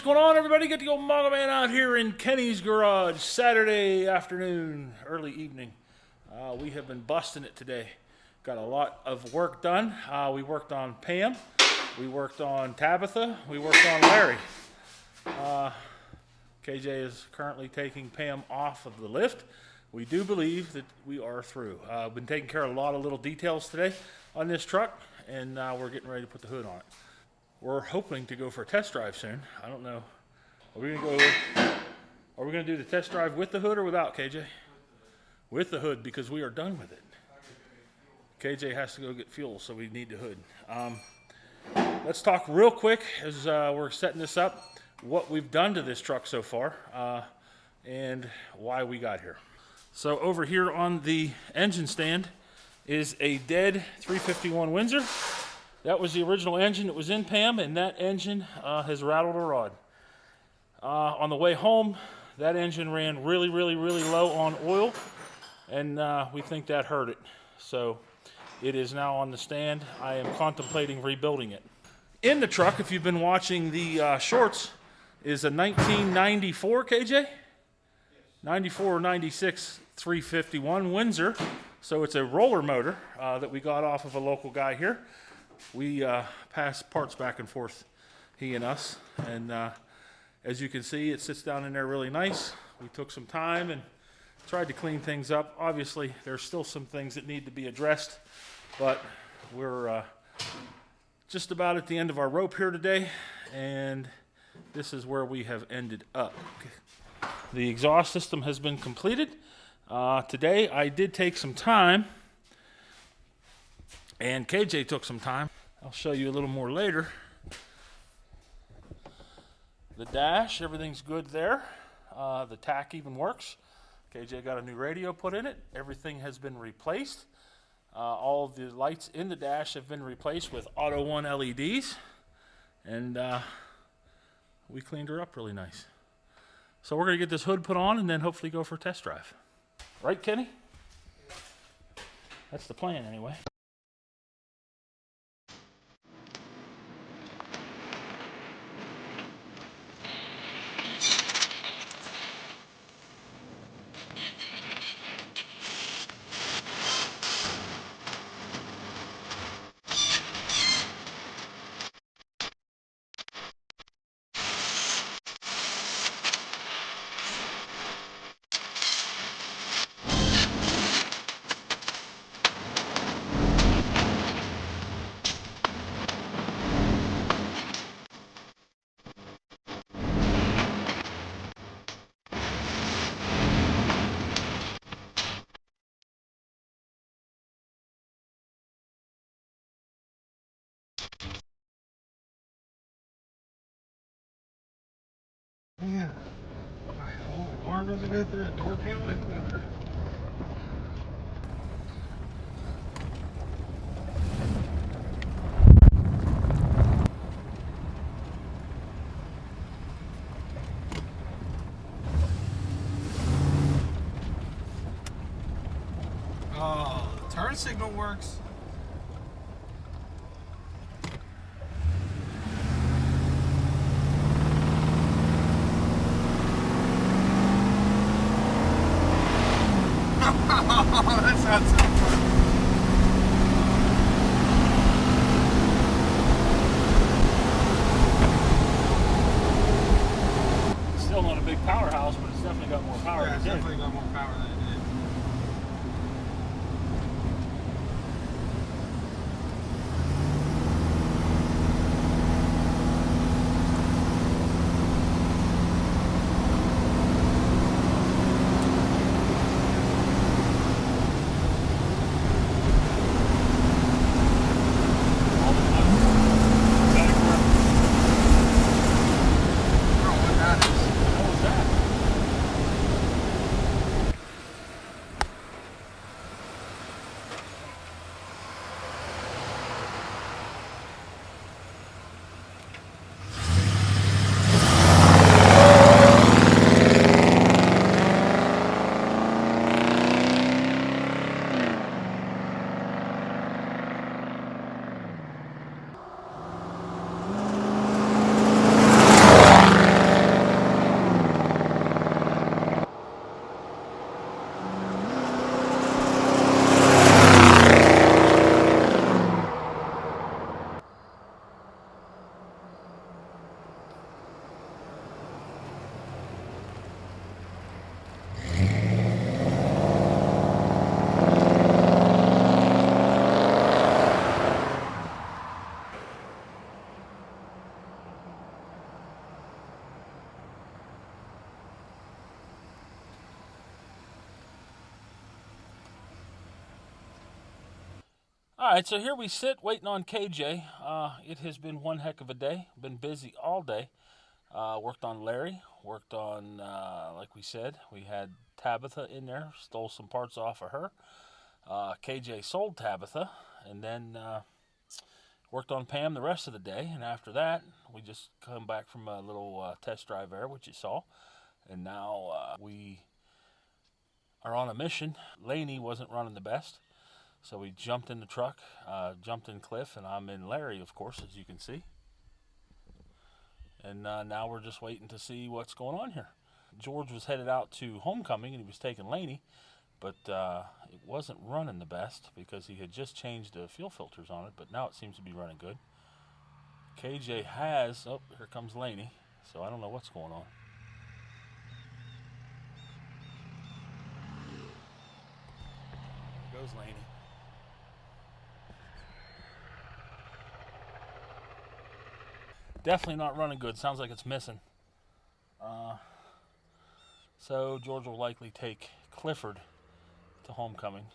going on, everybody? Get the old Maga Man out here in Kenny's garage, Saturday afternoon, early evening. We have been busting it today. Got a lot of work done. We worked on Pam, we worked on Tabitha, we worked on Larry. KJ is currently taking Pam off of the lift. We do believe that we are through. I've been taking care of a lot of little details today on this truck, and we're getting ready to put the hood on it. We're hoping to go for a test drive soon. I don't know. Are we gonna do the test drive with the hood or without, KJ? With the hood, because we are done with it. KJ has to go get fuel, so we need the hood. Let's talk real quick as we're setting this up, what we've done to this truck so far, and why we got here. So over here on the engine stand is a dead 351 Windsor. That was the original engine that was in Pam, and that engine has rattled a rod. On the way home, that engine ran really low on oil, and we think that hurt it. So it is now on the stand. I am contemplating rebuilding it. In the truck, if you've been watching the shorts, is a 1994 KJ? 94 or 96 351 Windsor. So it's a roller motor that we got off of a local guy here. We pass parts back and forth, he and us, and as you can see, it sits down in there really nice. We took some time and tried to clean things up. Obviously, there's still some things that need to be addressed, but we're just about at the end of our rope here today, and this is where we have ended up. The exhaust system has been completed. Today, I did take some time, and KJ took some time. I'll show you a little more later. The dash, everything's good there. The tach even works. KJ got a new radio put in it. Everything has been replaced. All of the lights in the dash have been replaced with Auto 1 LEDs. And we cleaned her up really nice. So we're going to get this hood put on and then hopefully go for a test drive. Right, Kenny? That's the plan anyway. Yeah. My arm doesn't go through that door panel. Oh, the turn signal works. Oh, that sounds so fun. Still not a big powerhouse, but it's definitely got more power. Yeah, it's definitely got more power than it did. All right, so here we sit waiting on KJ. It has been one heck of a day. Been busy all day. Worked on Larry. Worked on, like we said, we had Tabitha in there. Stole some parts off of her. KJ sold Tabitha, and then worked on Pam the rest of the day. And after that, we just come back from a little test drive there, which you saw. And now we are on a mission. Laney wasn't running the best. So we jumped in the truck, jumped in Cliff, and I'm in Larry, of course, as you can see. And now we're just waiting to see what's going on here. George was headed out to homecoming, and he was taking Laney, but it wasn't running the best because he had just changed the fuel filters on it, but now it seems to be running good. KJ has, oh, here comes Laney, so I don't know what's going on. There goes Laney. Definitely not running good. Sounds like it's missing. So George will likely take Clifford to homecoming.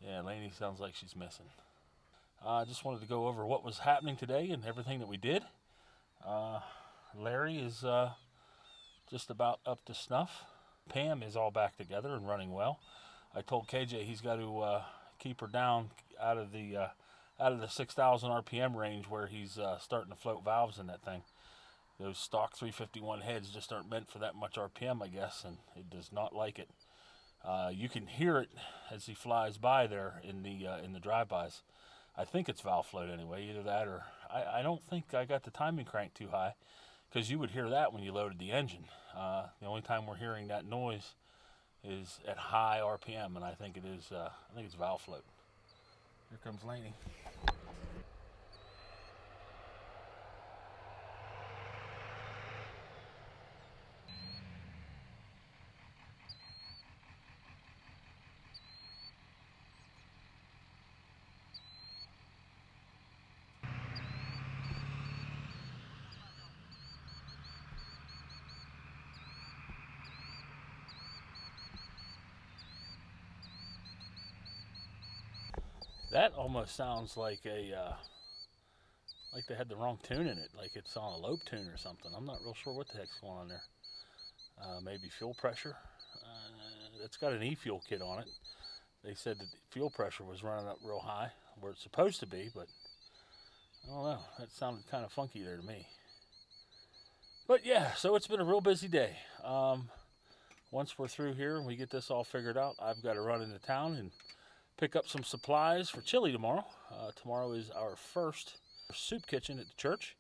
Yeah, Laney sounds like she's missing. I just wanted to go over what was happening today and everything that we did. Larry is just about up to snuff. Pam is all back together and running well. I told KJ he's got to keep her down out of the 6,000 RPM range where he's starting to float valves in that thing. Those stock 351 heads just aren't meant for that much RPM, I guess, and it does not like it. You can hear it as he flies by there in the drive-bys. I think it's valve float anyway, either that or I don't think I got the timing crank too high, because you would hear that when you loaded the engine. The only time we're hearing that noise is at high RPM, and I think it is. I think it's valve float. Here comes Laney. That almost sounds like like they had the wrong tune in it, like it's on a lobe tune or something. I'm not real sure what the heck's going on there. Maybe fuel pressure. It's got an e-fuel kit on it. They said that the fuel pressure was running up real high, where it's supposed to be, but I don't know. That sounded kind of funky there to me. But yeah, so it's been a real busy day. Once we're through here and we get this all figured out, I've got to run into town and pick up some supplies for chili tomorrow. Tomorrow is our first soup kitchen at the church,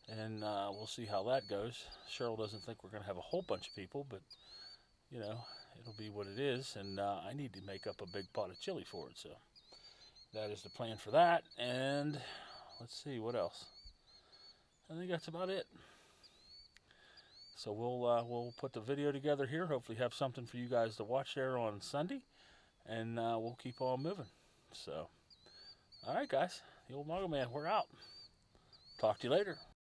and we'll see how that goes. Cheryl doesn't think we're going to have a whole bunch of people, but you know, it'll be what it is, and I need to make up a big pot of chili for it, so that is the plan for that. And let's see, what else? I think that's about it. So we'll put the video together here, hopefully have something for you guys to watch there on Sunday, and we'll keep on moving. So, all right, guys, the old Mogul Man, we're out. Talk to you later.